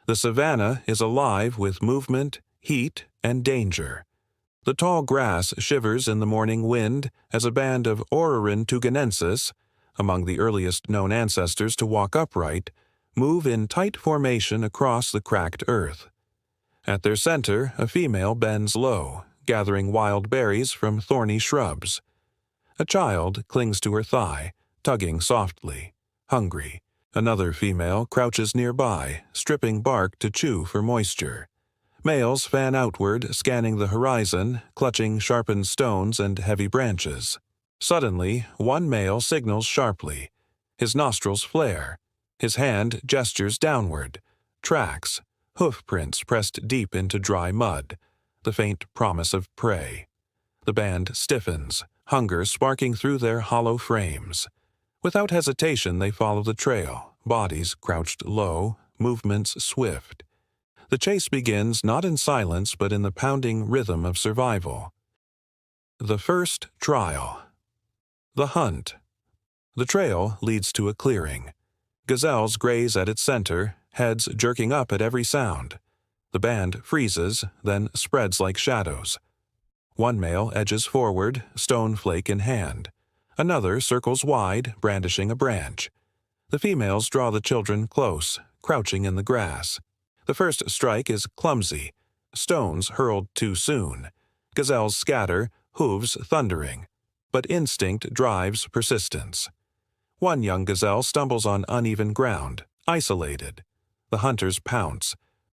The savanna is alive with movement, heat, and danger. The tall grass shivers in the morning wind as a band of Orrorin tugenensis, among the earliest known ancestors to walk upright, move in tight formation across the cracked earth. At their center, a female bends low, gathering wild berries from thorny shrubs. A child clings to her thigh, tugging softly, hungry. Another female crouches nearby, stripping bark to chew for moisture. Males fan outward, scanning the horizon, clutching sharpened stones and heavy branches. Suddenly, one male signals sharply. His nostrils flare. His hand gestures downward. Tracks, hoof prints pressed deep into dry mud, the faint promise of prey. The band stiffens, hunger sparking through their hollow frames. Without hesitation, they follow the trail, bodies crouched low, movements swift. The chase begins not in silence but in the pounding rhythm of survival. The first trial. The hunt. The trail leads to a clearing. Gazelles graze at its center, heads jerking up at every sound. The band freezes, then spreads like shadows. One male edges forward, stone flake in hand. Another circles wide, brandishing a branch. The females draw the children close, crouching in the grass. The first strike is clumsy, stones hurled too soon. Gazelles scatter, hooves thundering. But instinct drives persistence. One young gazelle stumbles on uneven ground, isolated. The hunters pounce.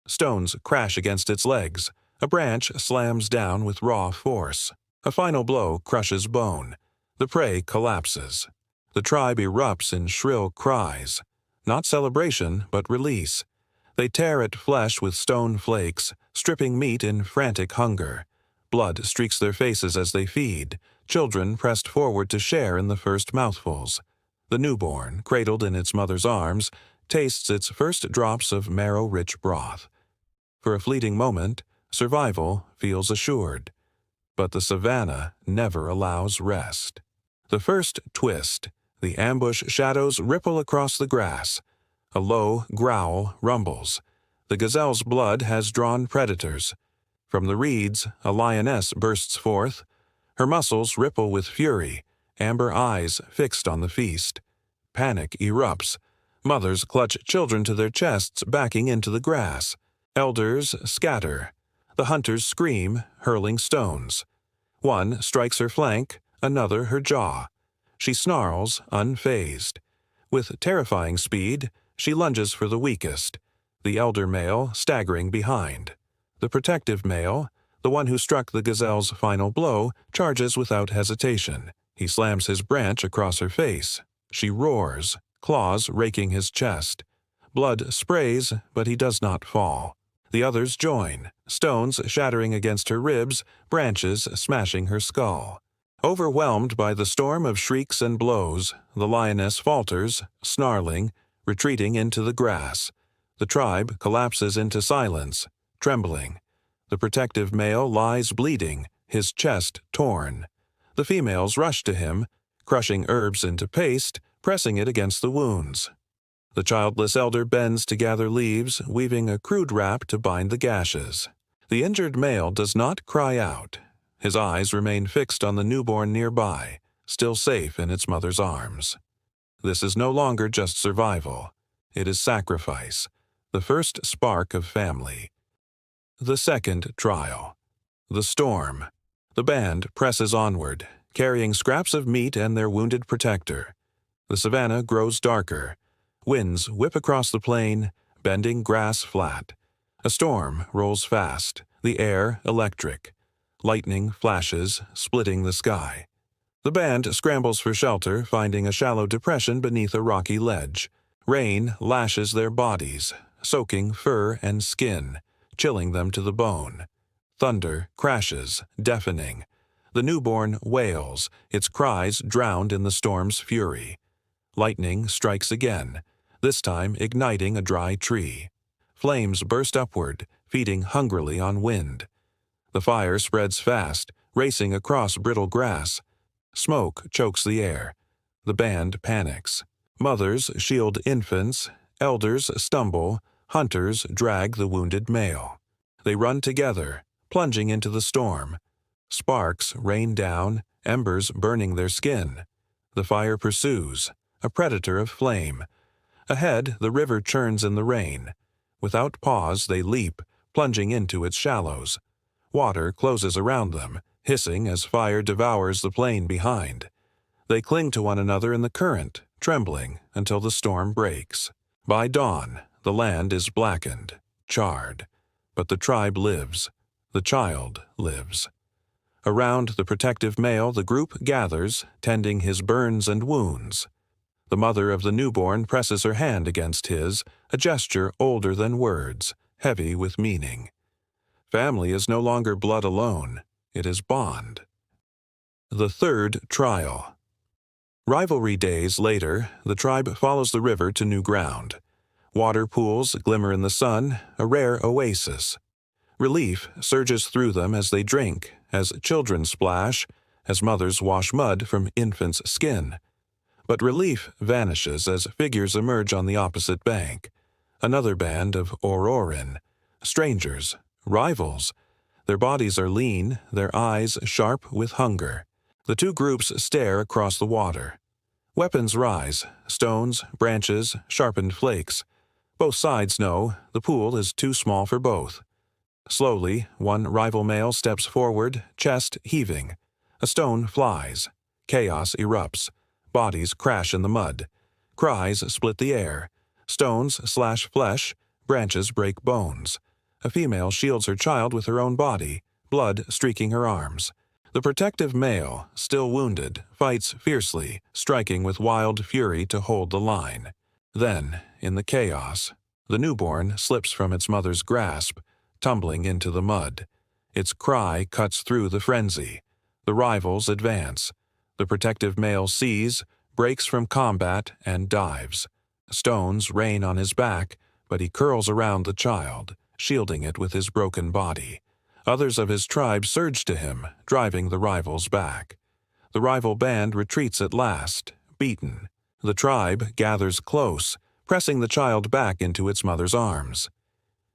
Stones crash against its legs. A branch slams down with raw force. A final blow crushes bone. The prey collapses. The tribe erupts in shrill cries. Not celebration, but release. They tear at flesh with stone flakes, stripping meat in frantic hunger. Blood streaks their faces as they feed, children pressed forward to share in the first mouthfuls. The newborn, cradled in its mother's arms, tastes its first drops of marrow-rich broth. For a fleeting moment, survival feels assured. But the savanna never allows rest. The first twist, the ambush shadows ripple across the grass. A low growl rumbles. The gazelle's blood has drawn predators. From the reeds, a lioness bursts forth. Her muscles ripple with fury, amber eyes fixed on the feast. Panic erupts. Mothers clutch children to their chests, backing into the grass. Elders scatter. The hunters scream, hurling stones. One strikes her flank, another her jaw. She snarls, unfazed. With terrifying speed, she lunges for the weakest, the elder male staggering behind. The protective male, the one who struck the gazelle's final blow, charges without hesitation. He slams his branch across her face. She roars, claws raking his chest. Blood sprays, but he does not fall. The others join, stones shattering against her ribs, branches smashing her skull. Overwhelmed by the storm of shrieks and blows, the lioness falters, snarling, retreating into the grass. The tribe collapses into silence, trembling. The protective male lies bleeding, his chest torn. The females rush to him, crushing herbs into paste, pressing it against the wounds. The childless elder bends to gather leaves, weaving a crude wrap to bind the gashes. The injured male does not cry out. His eyes remain fixed on the newborn nearby, still safe in its mother's arms. This is no longer just survival. It is sacrifice, the first spark of family. The second trial. The storm. The band presses onward, carrying scraps of meat and their wounded protector. The savanna grows darker. Winds whip across the plain, bending grass flat. A storm rolls fast, the air electric. Lightning flashes, splitting the sky. The band scrambles for shelter, finding a shallow depression beneath a rocky ledge. Rain lashes their bodies, soaking fur and skin, chilling them to the bone. Thunder crashes, deafening. The newborn wails, its cries drowned in the storm's fury. Lightning strikes again, this time igniting a dry tree. Flames burst upward, feeding hungrily on wind. The fire spreads fast, racing across brittle grass. Smoke chokes the air. The band panics. Mothers shield infants, elders stumble, hunters drag the wounded male. They run together, plunging into the storm. Sparks rain down, embers burning their skin. The fire pursues, a predator of flame. Ahead, the river churns in the rain. Without pause, they leap, plunging into its shallows. Water closes around them, hissing as fire devours the plain behind. They cling to one another in the current, trembling until the storm breaks. By dawn, the land is blackened, charred. But the tribe lives. The child lives. Around the protective male, the group gathers, tending his burns and wounds. The mother of the newborn presses her hand against his, a gesture older than words, heavy with meaning. Family is no longer blood alone. It is bond. The third trial. Rivalry days later, the tribe follows the river to new ground. Water pools glimmer in the sun, a rare oasis. Relief surges through them as they drink, as children splash, as mothers wash mud from infants' skin. But relief vanishes as figures emerge on the opposite bank. Another band of Orrorin. Strangers, rivals. Their bodies are lean, their eyes sharp with hunger. The two groups stare across the water. Weapons rise, stones, branches, sharpened flakes. Both sides know the pool is too small for both. Slowly, one rival male steps forward, chest heaving. A stone flies. Chaos erupts. Bodies crash in the mud. Cries split the air. Stones slash flesh. Branches break bones. A female shields her child with her own body, blood streaking her arms. The protective male, still wounded, fights fiercely, striking with wild fury to hold the line. Then, in the chaos, the newborn slips from its mother's grasp, tumbling into the mud. Its cry cuts through the frenzy. The rivals advance. The protective male sees, breaks from combat, and dives. Stones rain on his back, but he curls around the child, shielding it with his broken body. Others of his tribe surge to him, driving the rivals back. The rival band retreats at last, beaten. The tribe gathers close, pressing the child back into its mother's arms.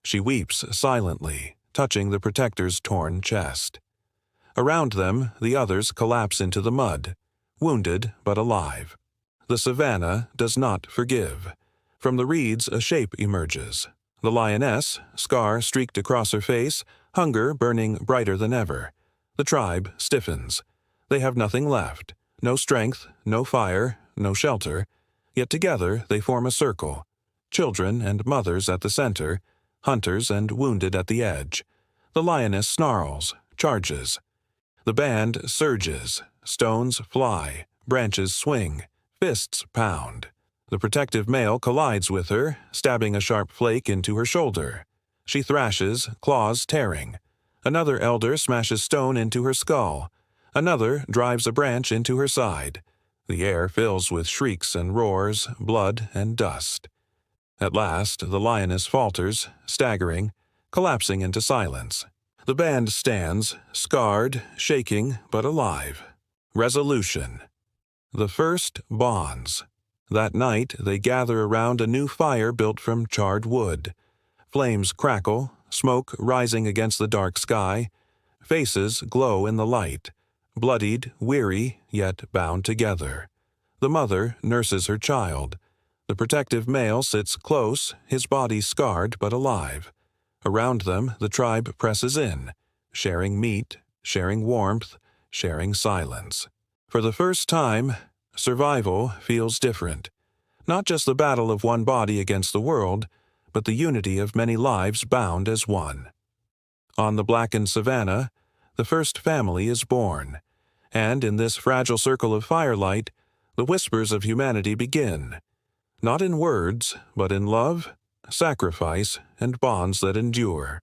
She weeps silently, touching the protector's torn chest. Around them, the others collapse into the mud, wounded but alive. The Savanna does not forgive. From the reeds a shape emerges. The lioness, scar streaked across her face, hunger burning brighter than ever. The tribe stiffens. They have nothing left, no strength, no fire, no shelter. Yet together they form a circle. Children and mothers at the center, hunters and wounded at the edge. The lioness snarls, charges. The band surges. Stones fly, branches swing, fists pound. The protective male collides with her, stabbing a sharp flake into her shoulder. She thrashes, claws tearing. Another elder smashes stone into her skull. Another drives a branch into her side. The air fills with shrieks and roars, blood and dust. At last, the lioness falters, staggering, collapsing into silence. The band stands, scarred, shaking, but alive. Resolution. The first bonds. That night, they gather around a new fire built from charred wood. Flames crackle, smoke rising against the dark sky. Faces glow in the light, bloodied, weary, yet bound together. The mother nurses her child. The protective male sits close, his body scarred but alive. Around them, the tribe presses in, sharing meat, sharing warmth, sharing silence. For the first time, survival feels different. Not just the battle of one body against the world, but the unity of many lives bound as one. On the blackened savanna, the first family is born, and in this fragile circle of firelight, the whispers of humanity begin, not in words, but in love, sacrifice, and bonds that endure.